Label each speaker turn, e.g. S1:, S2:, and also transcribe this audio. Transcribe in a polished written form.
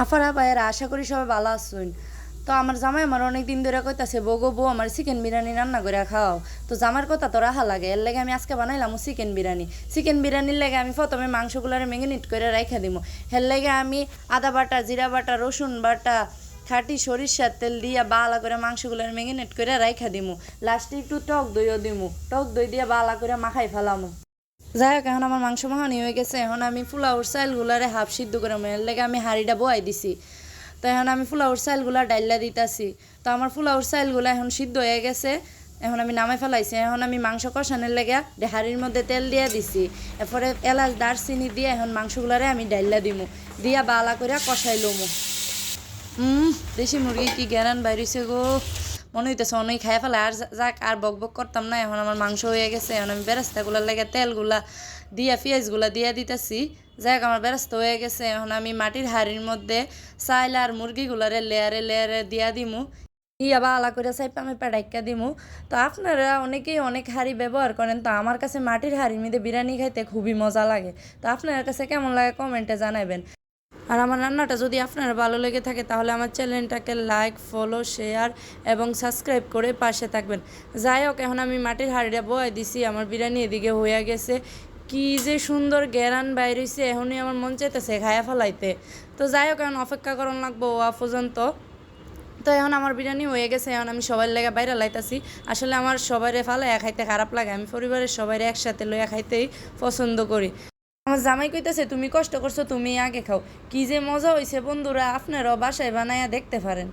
S1: আফারা ভাইয়েরা আশা করি সবাই ভালো আছেন। তো আমার জামাই আমার অনেক দিন ধরে কইতাছে বউ গো বউ আমার চিকেন বিরিয়ানি রান্না করে খাওয়াও। তো জামার কথা তো রাহা লাগে, এর লেগে আমি আজকে বানাইলাম চিকেন বিরিয়ানি। চিকেন বিরিয়ানির লেগে আমি প্রথমে মাংসগুলারে ম্যারিনেট করে রাইখা দিব। এর লেগে আমি আদা বাটা, জিরা বাটা, রসুন বাটা, খাঁটি সরিষার তেল দিয়া বালা করে মাংসগুলার ম্যারিনেট করে রাইখা দিমু। লাস্টে একটু টক দইও দিমু, টক দই দিয়া বালা করে মাখাই ফেলামু। যাই হোক, এখন আমার মাংস মাখানি হয়ে গেছে। এখন আমি ফুলাউর চাইলগুলারে হাফ সিদ্ধ করে এর লেগে আমি হাঁড়িটা বয়াই দিছি। তো এখন আমি ফুলাউর চাইলগুলা ডাইলা দিতাছি। তো আমার ফুলাউর চাইলগুলা এখন সিদ্ধ হয়ে গেছে, এখন আমি নামাই ফেলাইছি। এখন আমি মাংস কষানোর লেগে হাঁড়ির মধ্যে তেল দিয়ে দিছি। এরপরে এলাচ দারচিনি দিয়ে এখন মাংসগুলারে আমি ডাইলা দিমু, দিয়া বালা করে কষাই লমু। দেশি মুরগি কি গ্যারান বাইরেছে গো, মনে হইতেছে অনেক খাই ফেলে। আর যাক, আর বক বক করতাম না। এখন আমার মাংস হয়ে গেছে, এখন আমি বেরেস্তাগুলার লেগে তেলগুলা দিয়া পেঁয়াজগুলা দিয়া দিতেছি। যাক, আমার বেরেস্তা হয়ে গেছে। এখন আমি মাটির হাঁড়ির মধ্যে চাইল আর মুরগিগুলারে লেয়ারে লেয়ারে দিয়া দিমু, দিয়া বালা করে চাইপা আমি পেড়াইকা দিমু। তো আপনারা অনেকেই অনেক হাঁড়ি ব্যবহার করেন, তো আমার কাছে মাটির হাঁড়ির মধ্যে বিরিয়ানি খাইতে খুবই মজা লাগে। তো আপনার কাছে কেমন লাগে কমেন্টে জানাবেন। আর আমার রান্নাটা যদি আপনার ভালো লেগে থাকে তাহলে আমার চ্যানেলটাকে লাইক, ফলো, শেয়ার এবং সাবস্ক্রাইব করে পাশে থাকবেন। যাই হোক, এখন আমি মাটির হাঁড়িটা বয়ে দিছি, আমার বিরিয়ানি এদিকে হয়ে গেছে। কি যে সুন্দর গ্যারান বাইর হইছে, এখনই আমার মন চাইতেছে খায়া ফেলাইতে। তো যাই হোক, এখন অপেক্ষা করন লাগবো ওয়া পর্যন্ত। তো এখন আমার বিরিয়ানি হয়ে গেছে, এখন আমি সবার লেগে বাইরে লাইতাছি। আসলে আমার সবাইরে ফালাইয়া খাইতে খারাপ লাগে, আমি পরিবারের সবাই একসাথে লইয়া খাইতেই পছন্দ করি। আমার জামাই কইতাছে তুমি কষ্ট করছো, তুমি আগে খাও। কি যে মজা হইছে বন্ধুরা, আপনারাও বাসায় বানাইয়া দেখতে পারেন।